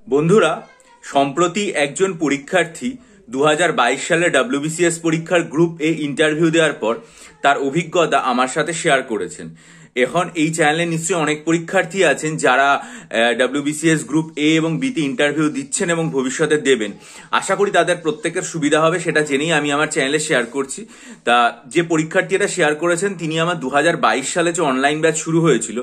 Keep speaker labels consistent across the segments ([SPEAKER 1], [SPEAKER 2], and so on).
[SPEAKER 1] বন্ধুরা, সম্প্রতি একজন পরীক্ষার্থী 2022 সালে WBCS পরীক্ষার গ্রুপ এ ইন্টারভিউ দেওয়ার পর তার অভিজ্ঞতা আমার সাথে শেয়ার করেছেন। এখন এই চ্যানেলে নিশ্চয়ই অনেক পরীক্ষার্থী আছেন যারা WBCS গ্রুপ এ এবং বিতে ইন্টারভিউ দিচ্ছেন এবং ভবিষ্যতে দেবেন। আশা করি তাদের প্রত্যেকের সুবিধা হবে, সেটা জেনেই আমি আমার চ্যানেলে শেয়ার করছি। তা যে পরীক্ষার্থী এটা শেয়ার করেছেন তিনি আমার 2022 সালে যে অনলাইন ব্যাচ শুরু হয়েছিল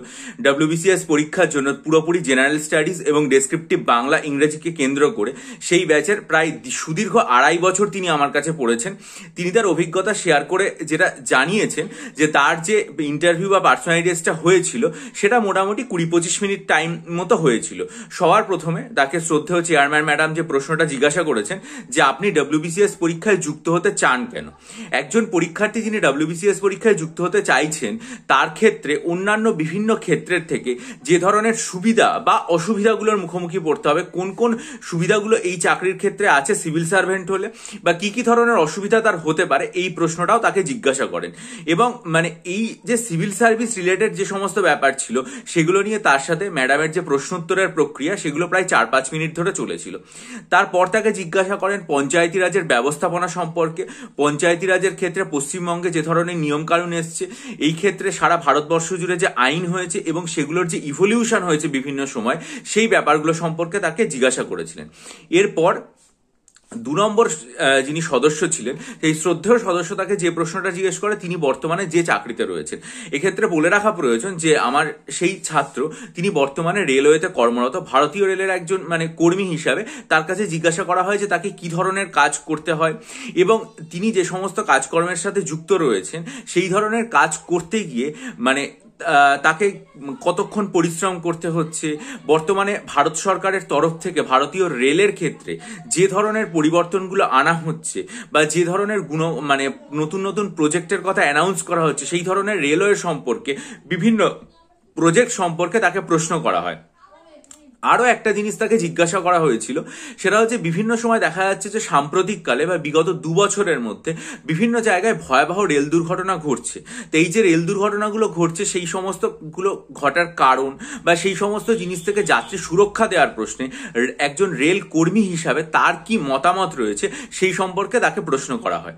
[SPEAKER 1] WBCS পরীক্ষার জন্য পুরোপুরি জেনারেল স্টাডিজ এবং ডেসক্রিপটিভ বাংলা ইংরেজিকে কেন্দ্র করে, সেই ব্যাচের প্রায় সুদীর্ঘ 2.5 বছর তিনি আমার কাছে পড়েছেন। তিনি তার অভিজ্ঞতা শেয়ার করে যেটা জানিয়েছেন যে তার যে ইন্টারভিউ বা পার্সোনাল টেস্টটা হয়েছিল সেটা মোটামুটি 20-25 মিনিট টাইম মতো হয়েছিল। সবার প্রথমে তাকে শ্রদ্ধেয় চেয়ারম্যান ম্যাডাম যে প্রশ্নটা জিজ্ঞাসা করেছেন যে আপনি WBCS পরীক্ষায় যুক্ত হতে চান কেন। একজন পরীক্ষার্থী যিনি WBCS পরীক্ষায় যুক্ত হতে চাইছেন তার ক্ষেত্রে অন্যান্য বিভিন্ন ক্ষেত্রের থেকে যে ধরনের সুবিধা বা অসুবিধাগুলোর মুখোমুখি পড়তে হবে, কোন কোন সুবিধাগুলো এই চাকরির ক্ষেত্রে আছে সিভিল সার্ভেন্ট হলে, বা কি কি ধরনের অসুবিধা তার হতে পারে, এই প্রশ্নটাও তাকে জিজ্ঞাসা করেন। এবং এই যে সিভিল সার্ভিস রিলেটেড যে সমস্ত ব্যাপার ছিল সেগুলো নিয়ে তার সাথে ম্যাডামের যে প্রশ্নোত্তরের প্রক্রিয়া সেগুলো প্রায় 4-5 মিনিট ধরে চলেছিল। তারপর তাকে জিজ্ঞাসা করেন পঞ্চায়েতি রাজের ব্যবস্থাপনা সম্পর্কে, পঞ্চায়েতি রাজের ক্ষেত্রে পশ্চিমবঙ্গে যে ধরনের নিয়ম কানুন এসছে, এই ক্ষেত্রে সারা ভারতবর্ষ জুড়ে যে আইন হয়েছে এবং সেগুলোর যে ইভলিউশন হয়েছে বিভিন্ন সময়, সেই ব্যাপারগুলো সম্পর্কে তাকে জিজ্ঞাসা করেছিলেন। এরপর 2 নম্বর যিনি সদস্য ছিলেন সেই শ্রদ্ধেয় সদস্য তাকে যে প্রশ্নটা জিজ্ঞেস করে তিনি বর্তমানে যে চাকরিতে রয়েছেন। এক্ষেত্রে বলে রাখা প্রয়োজন যে আমার সেই ছাত্র তিনি বর্তমানে রেলওয়েতে কর্মরত, ভারতীয় রেলের একজন কর্মী হিসাবে। তার কাছে জিজ্ঞাসা করা হয় যে তাকে কি ধরনের কাজ করতে হয় এবং তিনি যে সমস্ত কাজকর্মের সাথে যুক্ত রয়েছেন সেই ধরনের কাজ করতে গিয়ে তাকে কতক্ষণ পরিশ্রম করতে হচ্ছে। বর্তমানে ভারত সরকারের তরফ থেকে ভারতীয় রেলের ক্ষেত্রে যে ধরনের পরিবর্তনগুলো আনা হচ্ছে বা যে ধরনের নতুন নতুন প্রজেক্টের কথা অ্যানাউন্স করা হচ্ছে, সেই ধরনের রেলওয়ে সম্পর্কে বিভিন্ন প্রজেক্ট সম্পর্কে তাকে প্রশ্ন করা হয়। আরো একটা জিনিস তাকে জিজ্ঞাসা করা হয়েছিল, সেটা হচ্ছে বিভিন্ন সময় দেখা যাচ্ছে যে সাম্প্রতিককালে বা বিগত 2 বছরের মধ্যে বিভিন্ন জায়গায় ভয়াবহ রেল দুর্ঘটনা ঘটছে। তো এই যে রেল দুর্ঘটনাগুলো ঘটছে সেই সমস্তগুলো ঘটার কারণ বা সেই সমস্ত জিনিস থেকে যাত্রী সুরক্ষা দেওয়ার প্রশ্নে একজন রেল কর্মী হিসাবে তার কি মতামত রয়েছে সেই সম্পর্কে তাকে প্রশ্ন করা হয়।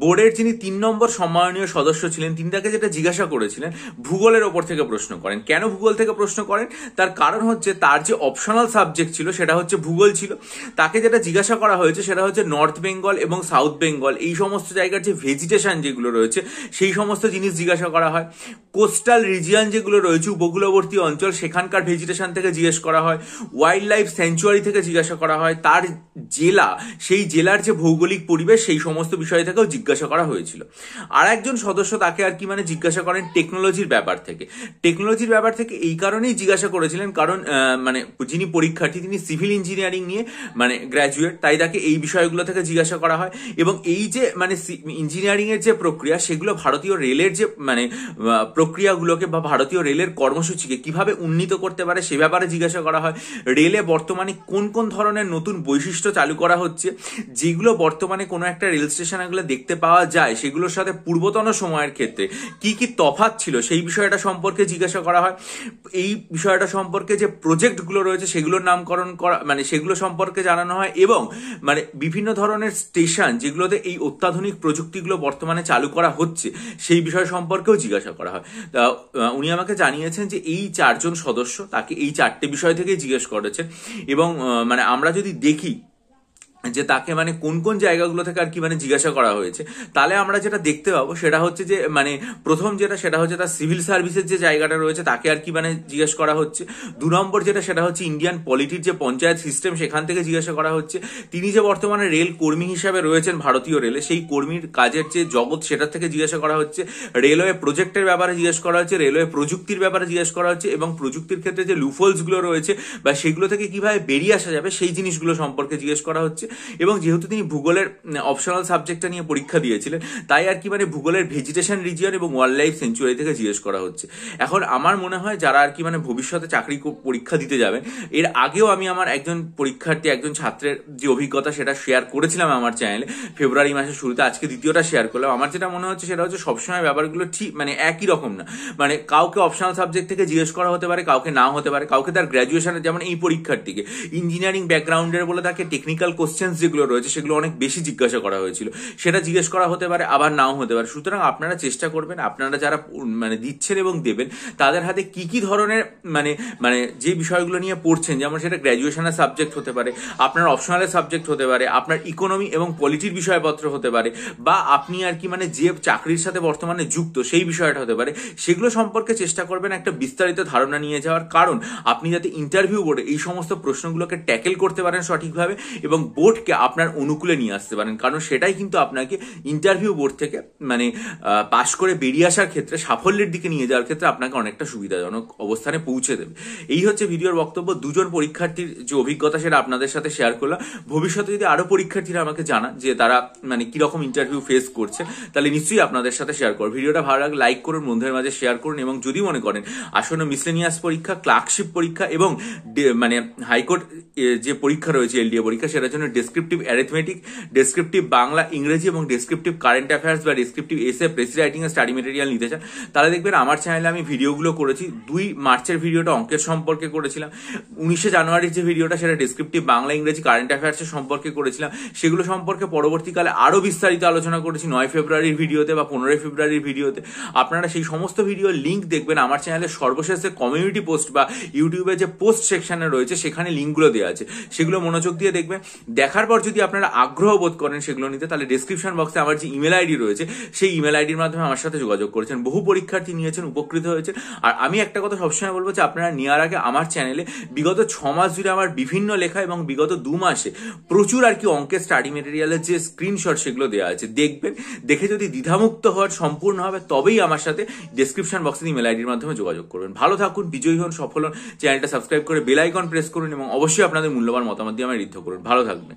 [SPEAKER 1] বোর্ডের যিনি 3 নম্বর সম্মাননীয় সদস্য ছিলেন তিনি তাকে যেটা জিজ্ঞাসা করেছিলেন ভূগোলের ওপর থেকে প্রশ্ন করেন। কেন ভূগোল থেকে প্রশ্ন করেন? তার কারণ হচ্ছে তার যে অপশনাল সাবজেক্ট ছিল সেটা হচ্ছে ভূগোল ছিল। তাকে যেটা জিজ্ঞাসা করা হয়েছে সেটা হচ্ছে নর্থ বেঙ্গল এবং সাউথ বেঙ্গল এই সমস্ত জায়গার যে ভেজিটেশন যেগুলো রয়েছে সেই সমস্ত জিনিস জিজ্ঞাসা করা হয়। কোস্টাল রিজিয়ন যেগুলো রয়েছে উপকূলবর্তী অঞ্চল সেখানকার ভেজিটেশন থেকে জিজ্ঞেস করা হয়। ওয়াইল্ড লাইফ স্যাংচুয়ারি থেকে জিজ্ঞাসা করা হয়। তার জেলা, সেই জেলার যে ভৌগোলিক পরিবেশ সেই সমস্ত বিষয় থেকেও জিজ্ঞাসা করা হয়েছিল। আর একজন সদস্য তাকে জিজ্ঞাসা করেন টেকনোলজির ব্যাপার থেকে। টেকনোলজির ব্যাপার থেকে এই কারণেই জিজ্ঞাসা করেছিলেন কারণ যিনি পরীক্ষার্থী তিনি সিভিল ইঞ্জিনিয়ারিং নিয়ে গ্র্যাজুয়েট, তাই তাকে এই বিষয়গুলো থেকে জিজ্ঞাসা করা হয়। এবং এই যে ইঞ্জিনিয়ারিং এর যে প্রক্রিয়া সেগুলো ভারতীয় রেলের যে প্রক্রিয়াগুলোকে বা ভারতীয় রেলের কর্মসূচিকে কিভাবে উন্নীত করতে পারে সে ব্যাপারে জিজ্ঞাসা করা হয়। রেলে বর্তমানে কোন কোন ধরনের নতুন বৈশিষ্ট্য চালু করা হচ্ছে যেগুলো বর্তমানে কোনো একটা রেল স্টেশনগুলো দেখতে পাওয়া যায় সেগুলোর সাথে পূর্বতন সময়ের ক্ষেত্রে কি কি তফাৎ ছিল সেই বিষয়টা সম্পর্কে জিজ্ঞাসা করা হয়। এই বিষয়টা সম্পর্কে যে প্রজেক্টগুলো রয়েছে সেগুলোর নামকরণ করা সেগুলো সম্পর্কে জানানো হয় এবং বিভিন্ন ধরনের স্টেশন যেগুলোতে এই অত্যাধুনিক প্রযুক্তিগুলো বর্তমানে চালু করা হচ্ছে সেই বিষয় সম্পর্কেও জিজ্ঞাসা করা হয়। তা উনি আমাকে জানিয়েছেন যে এই 4 জন সদস্য তাকে এই 4টে বিষয় থেকেই জিজ্ঞেস করেছেন এবং আমরা যদি দেখি যে তাকে কোন কোন জায়গাগুলো থেকে জিজ্ঞাসা করা হয়েছে তাহলে আমরা যেটা দেখতে পাবো সেটা হচ্ছে যে প্রথম সেটা হচ্ছে তার সিভিল সার্ভিসের যে জায়গাটা রয়েছে তাকে জিজ্ঞেস করা হচ্ছে। 2 নম্বর সেটা হচ্ছে ইন্ডিয়ান পলিটির যে পঞ্চায়েত সিস্টেম সেখান থেকে জিজ্ঞাসা করা হচ্ছে। তিনি যে বর্তমানে রেল কর্মী হিসাবে রয়েছেন ভারতীয় রেলে সেই কর্মীর কাজের যে জগৎ সেটার থেকে জিজ্ঞাসা করা হচ্ছে। রেলওয়ে প্রজেক্টের ব্যাপারে জিজ্ঞেস করা হচ্ছে, রেলওয়ে প্রযুক্তির ব্যাপারে জিজ্ঞেস করা হচ্ছে এবং প্রযুক্তির ক্ষেত্রে যে লুফোলস গুলো রয়েছে বা সেগুলো থেকে কিভাবে বেরিয়ে আসা যাবে সেই জিনিসগুলো সম্পর্কে জিজ্ঞেস করা হচ্ছে। এবং যেহেতু তিনি ভূগোলের অপশনাল সাবজেক্টটা নিয়ে পরীক্ষা দিয়েছিলেন, তাই আর কি মানে ভূগোলের ভেজিটেশন রিজিয়ন এবং ওয়াইল্ড লাইফ সেঞ্চুরি থেকে জিজ্ঞেস করা হচ্ছে। এখন আমার মনে হয় যারা আর কি মানে ভবিষ্যতে চাকরি পরীক্ষা দিতে যাবেন, এর আগেও আমি আমার একজন পরীক্ষার্থী, একজন ছাত্রের যে অভিজ্ঞতা সেটা শেয়ার করেছিলাম আমার চ্যানেলে ফেব্রুয়ারি মাসের শুরুতে, আজকে দ্বিতীয়টা শেয়ার করলাম। আমার যেটা মনে হচ্ছে সেটা হচ্ছে সবসময় ব্যাপারগুলো ঠিক মানে একই রকম না। মানে কাউকে অপশনাল সাবজেক্ট থেকে জিজ্ঞেস করা হতে পারে, কাউকে নাও হতে পারে, কাউকে তার গ্র্যাজুয়েশনে, যেমন এই পরীক্ষার্থীকে ইঞ্জিনিয়ারিং ব্যাকগ্রাউন্ডের বলে তাকে টেকনিক্যাল কোশ্চেন্স যেগুলো রয়েছে সেগুলো অনেক বেশি জিজ্ঞাসা করা হয়েছিল, সেটা জিজ্ঞেস করা হতে পারে, আবার নাও হতে পারে। সুতরাং আপনারা চেষ্টা করবেন, আপনারা যারা মানে দিচ্ছেন এবং দেবেন তাদের হাতে কি কি ধরনের মানে মানে যে বিষয়গুলো নিয়ে পড়ছেন, যেমন সেটা গ্র্যাজুয়েশনের সাবজেক্ট হতে পারে, আপনার অপশনালের সাবজেক্ট হতে পারে, আপনার ইকোনমি এবং পলিটির বিষয়পত্র হতে পারে, বা আপনি আর কি মানে যে চাকরির সাথে বর্তমানে যুক্ত সেই বিষয়টা হতে পারে, সেগুলো সম্পর্কে চেষ্টা করবেন একটা বিস্তারিত ধারণা নিয়ে যাওয়ার। কারণ আপনি যাতে ইন্টারভিউ বোর্ডে এই সমস্ত প্রশ্নগুলোকে ট্যাকেল করতে পারেন সঠিকভাবে এবং বোর্ডকে আপনার অনুকূলে নিয়ে আসতে পারেন, কারণ সেটাই কিন্তু আপনাকে ইন্টারভিউ বোর্ড থেকে মানে পাশ করে বেরিয়ে আসার ক্ষেত্রে, সাফল্যের দিকে নিয়ে যাওয়ার ক্ষেত্রে আপনাকে অনেকটা সুবিধাজনক অবস্থানে পৌঁছে দেবে। এই হচ্ছে ভিডিওর বক্তব্য। দুজন পরীক্ষার্থীর যে অভিজ্ঞতা সেটা আপনাদের সাথে শেয়ার করলাম। ভবিষ্যতে যদি আরো পরীক্ষার্থীরা আমাকে জানান যে তারা মানে কিরকম ইন্টারভিউ ফেস করছে, তাহলে নিশ্চয়ই আপনাদের সাথে শেয়ার করব। ভিডিওটা ভালো লাগলে লাইক করুন, বন্ধুদের মাঝে শেয়ার করুন, এবং যদি মনে করেন আসন্ন মিসলেনিয়াস পরীক্ষা, ক্লার্কশিপ পরীক্ষা এবং মানে হাইকোর্ট যে পরীক্ষা রয়েছে এলডিএ পরীক্ষা, সেটার জন্য ডেসক্রিপটিভ অ্যারিথমেটিক, ডেসক্রিপটিভ বাংলা ইংরেজি এবং ডেসক্রিপটিভ কারেন্ট অ্যাফেয়ার্স বা ডেসক্রিপটিভ এসে, প্রেসি রাইটিং এর স্টাডি মেটেরিয়াল নিতে চান, তাহলে দেখবেন আমার চ্যানেলে আমি ভিডিওগুলো করেছি। 2 মার্চের ভিডিওটা অঙ্কের সম্পর্কে করেছিলাম, 19 জানুয়ারির যে ভিডিওটা সেটা ডেসক্রিপটিভ বাংলা ইংরেজি কারেন্ট অ্যাফেয়ার্সের সম্পর্কে করেছিলাম। সেগুলো সম্পর্কে পরবর্তীকালে আরো বিস্তারিত আলোচনা করেছি 9 ফেব্রুয়ারির ভিডিওতে বা 15 ফেব্রুয়ারির ভিডিওতে। আপনারা সেই সমস্ত ভিডিওর লিঙ্ক দেখবেন আমার চ্যানেলের সর্বশেষে কমিউনিটি পোস্ট বা ইউটিউবে যে পোস্ট সেকশনে রয়েছে, সেখানে লিঙ্কগুলো দেওয়া আছে, সেগুলো মনোযোগ দিয়ে দেখবেন। দেখার পর যদি আপনারা আগ্রহ বোধ করেন সেগুলো নিতে, তাহলে ডেসক্রিপশন বক্সে আমার যে ইমেল আইডি রয়েছে সেই ইমেল আইডির মাধ্যমে আমার সাথে যোগাযোগ করেছেন। বহু পরীক্ষার্থী নিয়েছেন, উপকৃত হয়েছেন। আর আমি একটা কথা সবসময় বলবো যে আপনারা নেওয়ার আগে আমার চ্যানেলে বিগত 6 মাস জুড়ে আমার বিভিন্ন লেখা এবং বিগত 2 মাসে প্রচুর আর কি অঙ্কের স্টাডি মেটেরিয়ালের যে স্ক্রিনশট সেগুলো দেওয়া আছে, দেখবেন। দেখে যদি দ্বিধামুক্ত হওয়ার সম্পূর্ণ হবে, তবেই আমার সাথে ডেসক্রিপশন বক্সে ইমেল আইডির মাধ্যমে যোগাযোগ করবেন। ভালো থাকুন, বিজয়ী হন, সফল হন। চ্যানেলটা সাবস্ক্রাইব করে বেল আইকন প্রেস করুন এবং অবশ্যই আপনাদের মূল্যবান মতামত দিয়ে আমায় ঋদ্ধ করুন। ভালো থাকবেন।